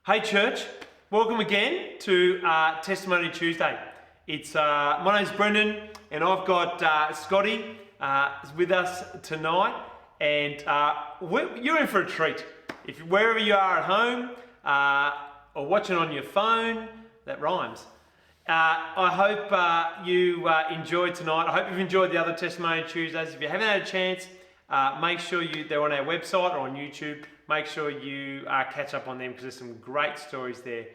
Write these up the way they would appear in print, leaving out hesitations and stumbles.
Hey church, welcome again to Testimony Tuesday. It's my name's Brendan and I've got Scotty with us tonight, and you're in for a treat. If wherever you are at home or watching on your phone, that rhymes. I hope you enjoyed tonight. I hope you've enjoyed the other Testimony Tuesdays. If you haven't had a chance, make sure they're on our website or on YouTube. Make sure you catch up on them because there's some great stories there.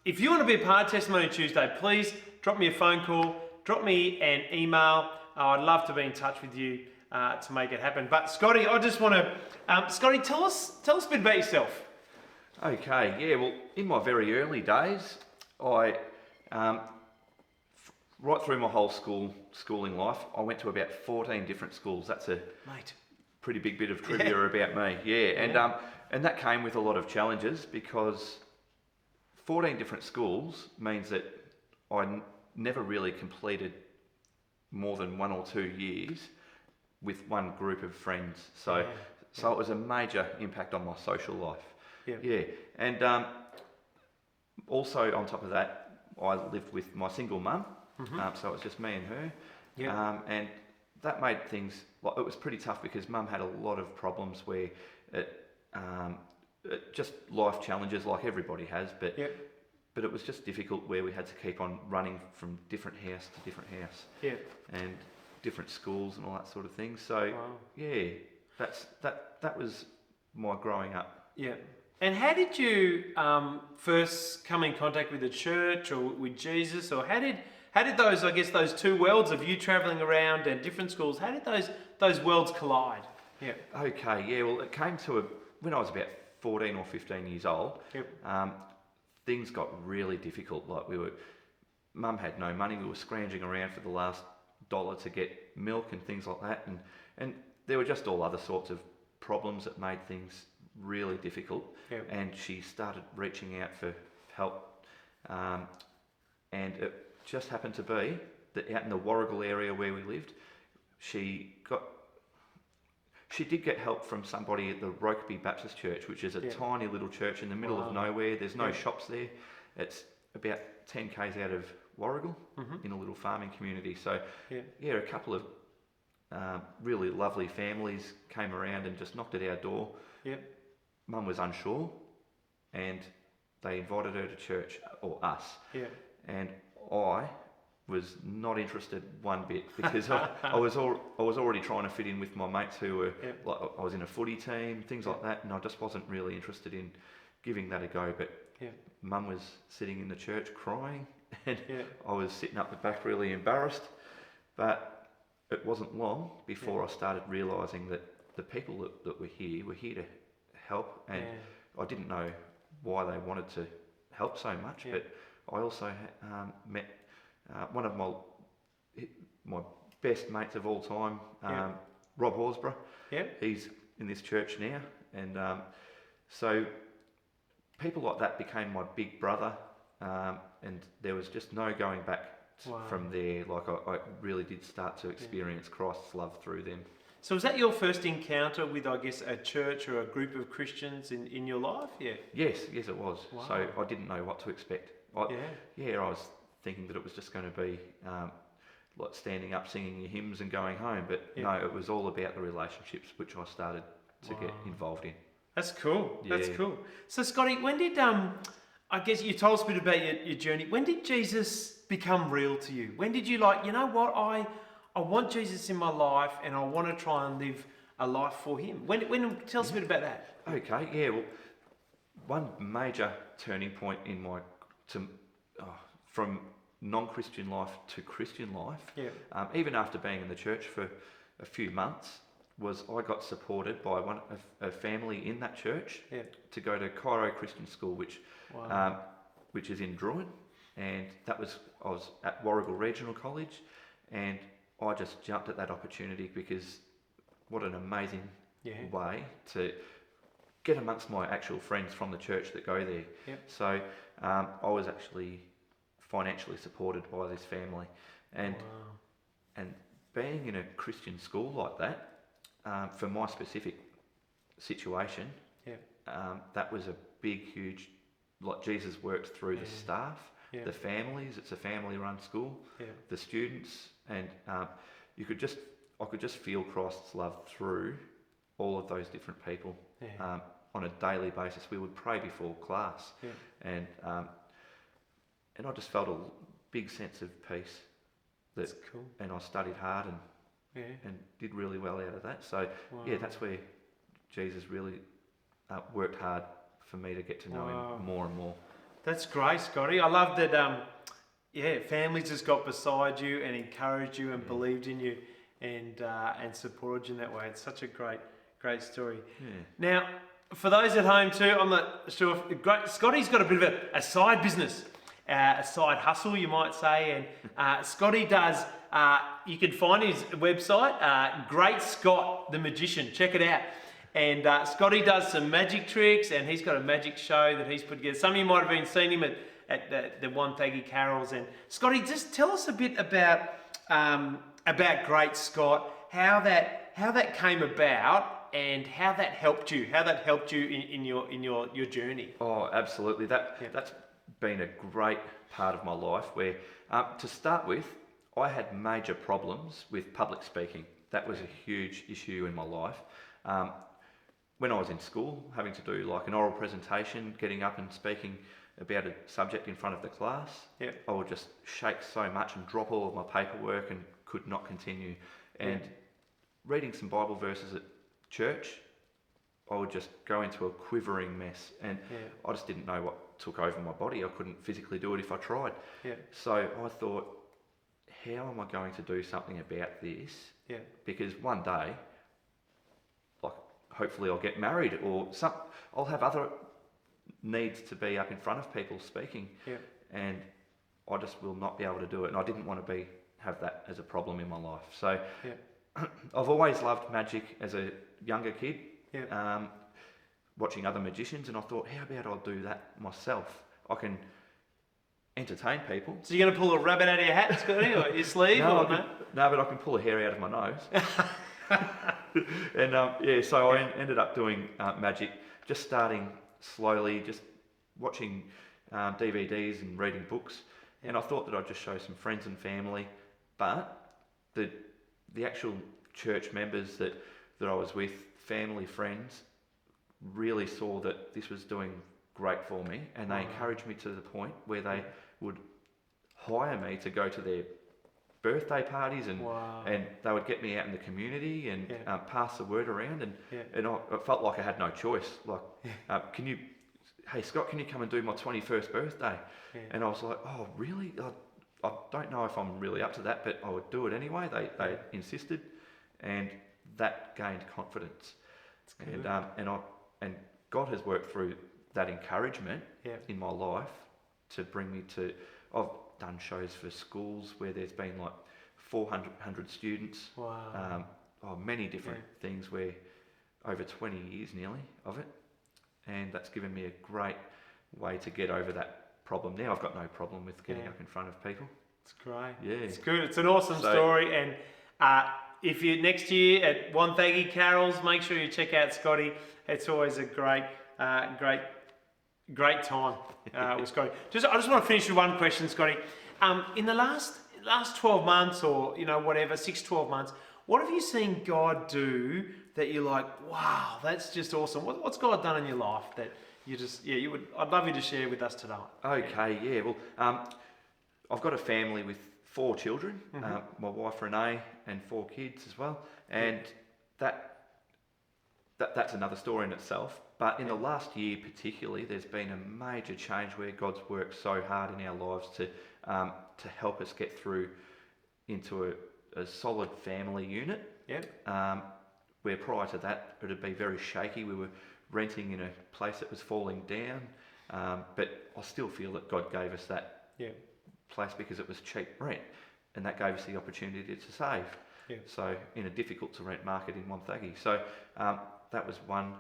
If you want to be a part of Testimony Tuesday, please drop me a phone call, drop me an email. I'd love to be in touch with you to make it happen. But Scotty, I just want to, Scotty, tell us a bit about yourself. Okay, yeah, well, in my very early days, I, right through my whole schooling life, I went to about 14 different schools. That's a pretty big bit of trivia about me, and that came with a lot of challenges because 14 different schools means that I never really completed more than 1 or 2 years with one group of friends. So it was a major impact on my social life. And also on top of that, I lived with my single mum, so it was just me and her, and that made things, it was pretty tough because mum had a lot of problems where just life challenges like everybody has, but it was just difficult where we had to keep on running from different house to different house, and different schools and all that sort of thing. So that was my growing up. And how did you first come in contact with the church or with Jesus, or how did those, I guess, those two worlds of you travelling around and different schools, how did those worlds collide? Well, it came to when I was about 14 or 15 years old. Things got really difficult. Like mum had no money. We were scrounging around for the last dollar to get milk and things like that, and there were just all other sorts of problems that made things really difficult. And she started reaching out for help, and it just happened to be that out in the Warrigal area where we lived, she did get help from somebody at the Rokeby Baptist Church, which is a tiny little church in the middle of nowhere. There's no shops there. It's about 10 k's out of Warrigal, in a little farming community. So a couple of really lovely families came around and just knocked at our door. Mum was unsure, and they invited her to church, or us. And I was not interested one bit because I was already trying to fit in with my mates who were like, I was in a footy team, things like that, and I just wasn't really interested in giving that a go. But Mum was sitting in the church crying, and I was sitting up the back really embarrassed. But it wasn't long before I started realising that the people that were here to help, and I didn't know why they wanted to help so much, but I also met one of my best mates of all time, Rob Horsburgh. He's in this church now, and so people like that became my big brother, and there was just no going back from there. Like I really did start to experience Christ's love through them. So was that your first encounter with, I guess, a church or a group of Christians in your life? Yes, it was. So I didn't know what to expect. I was thinking that it was just going to be like standing up, singing your hymns and going home. But no, it was all about the relationships which I started to get involved in. That's cool. That's cool. So Scotty, when did, I guess you told us a bit about your journey. When did Jesus become real to you? When did you you know what, I want Jesus in my life and I want to try and live a life for him? When tell us a bit about that. Okay, well, one major turning point in from non-Christian life to Christian life, even after being in the church for a few months, was I got supported by a family in that church to go to Cairo Christian School, which is in Druin, and I was at Warrigal Regional College, and I just jumped at that opportunity because what an amazing way to get amongst my actual friends from the church that go there. So I was actually financially supported by this family, and being in a Christian school like that, for my specific situation, that was a big, huge, like Jesus worked through the staff, the families. It's a family-run school. The students, and I could just feel Christ's love through all of those different people on a daily basis. We would pray before class, and I just felt a big sense of peace. That's cool. And I studied hard and did really well out of that. So that's where Jesus really worked hard for me to get to know him more and more. That's great, Scotty. I love that. Families just got beside you and encouraged you and believed in you and supported you in that way. It's such a great story. Now, for those at home too, I'm not sure if Scotty's got a bit of a side business, a side hustle, you might say, and Scotty does. You can find his website, Great Scott the Magician. Check it out. And Scotty does some magic tricks, and he's got a magic show that he's put together. Some of you might have been seeing him at the Wonthaggi carols. And Scotty, just tell us a bit about Great Scott, how that came about, and how that helped you. How that helped you in your journey. Oh, absolutely. That's been a great part of my life. Where to start with, I had major problems with public speaking. That was a huge issue in my life. When I was in school, having to do like an oral presentation, getting up and speaking about a subject in front of the class, I would just shake so much and drop all of my paperwork and could not continue. And reading some Bible verses at church, I would just go into a quivering mess, and I just didn't know what took over my body. I couldn't physically do it if I tried. So I thought, how am I going to do something about this? Because one day, hopefully I'll get married, or I'll have other needs to be up in front of people speaking, and I just will not be able to do it. And I didn't want to have that as a problem in my life. So I've always loved magic as a younger kid, watching other magicians, and I thought, how about I'll do that myself? I can entertain people. So you're going to pull a rabbit out of your hat, Scotty, or your sleeve? No, but I can pull a hair out of my nose. And so I ended up doing magic, just starting slowly, just watching DVDs and reading books. And I thought that I'd just show some friends and family, but the actual church members that I was with, family, friends, really saw that this was doing great for me, and they encouraged me to the point where they would hire me to go to their birthday parties, and they would get me out in the community and pass the word around, and I felt like I had no choice. Like, hey Scott, can you come and do my 21st birthday? And I was like, oh really? I don't know if I'm really up to that, but I would do it anyway. They insisted, and that gained confidence. And God has worked through that encouragement in my life to bring me to. I've done shows for schools where there's been like 400 students. Many different things, where over 20 years nearly of it, and that's given me a great way to get over that problem. Now I've got no problem with getting up in front of people. It's great. Yeah, it's good. It's an awesome story, and if you next year at Wonthaggi carols, make sure you check out Scotty. It's always a great time with Scotty. I just want to finish with one question, Scotty. In the last 12 months, or whatever, 6-12 months, what have you seen God do that you're like, wow, that's just awesome? What's God done in your life that you just I'd love you to share with us tonight. Okay, well, I've got a family with 4 children, my wife Renee, and 4 kids as well, and that's another story in itself. But in the last year particularly, there's been a major change where God's worked so hard in our lives to help us get through into a solid family unit. Where prior to that, it would be very shaky. We were renting in a place that was falling down, but I still feel that God gave us that place because it was cheap rent, and that gave us the opportunity to save. So in a difficult to rent market in Wonthaggi. So that was one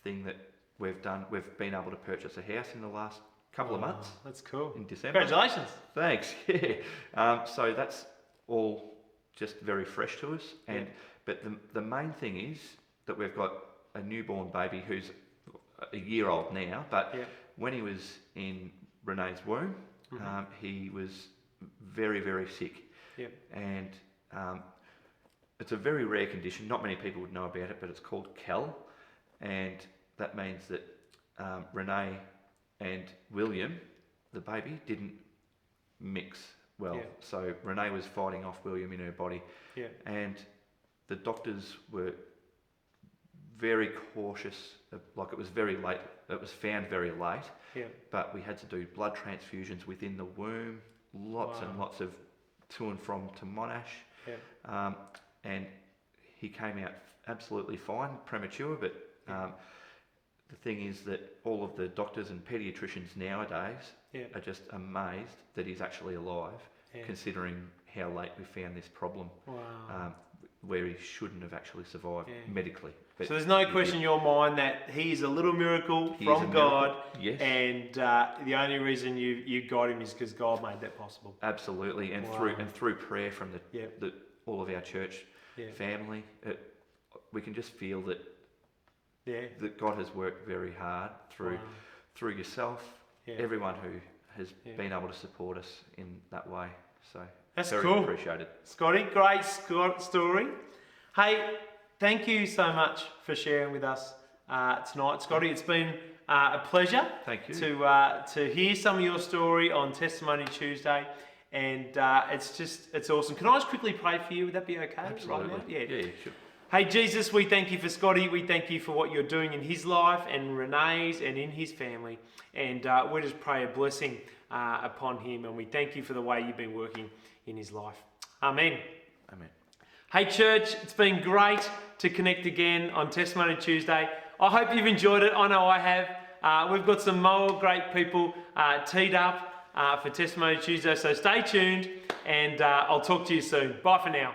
thing that we've done. We've been able to purchase a house in the last couple of months. That's cool. In December. Congratulations. Thanks. So that's all just very fresh to us. But the main thing is that we've got a newborn baby who's a year old now, but Yeah. when he was in Renee's womb, he was very, very sick. Yeah. And it's a very rare condition. Not many people would know about it, but it's called CAL. And that means that Renee and William, the baby, didn't mix well. Yeah. So Renee was fighting off William in her body. Yeah. And the doctors were very cautious, like it was very late, it was found very late, Yeah. but we had to do blood transfusions within the womb, lots and lots of to and from to Monash, and he came out absolutely fine, premature, but the thing is that all of the doctors and paediatricians nowadays are just amazed that he's actually alive, considering how late we found this problem. Wow. Where he shouldn't have actually survived medically. But so there's no question in your mind that he is a little miracle He is from a God, miracle, yes. and the only reason you got him is because God made that possible. absolutely, and through prayer from the all of our church family, we can just feel that that God has worked very hard through yourself, everyone who has been able to support us in that way. So That's very cool. appreciated. Scotty, great story. Hey, thank you so much for sharing with us tonight, Scotty. It's been a pleasure. Thank you. To hear some of your story on Testimony Tuesday, and it's awesome. Can I just quickly pray for you? Would that be okay? Absolutely. Right now? Yeah, sure. Hey Jesus, we thank you for Scotty. We thank you for what you're doing in his life and Renee's and in his family. And we just pray a blessing upon him. And we thank you for the way you've been working in his life. Amen. Amen. Hey church, it's been great to connect again on Testimony Tuesday. I hope you've enjoyed it. I know I have. We've got some more great people teed up for Testimony Tuesday. So stay tuned and I'll talk to you soon. Bye for now.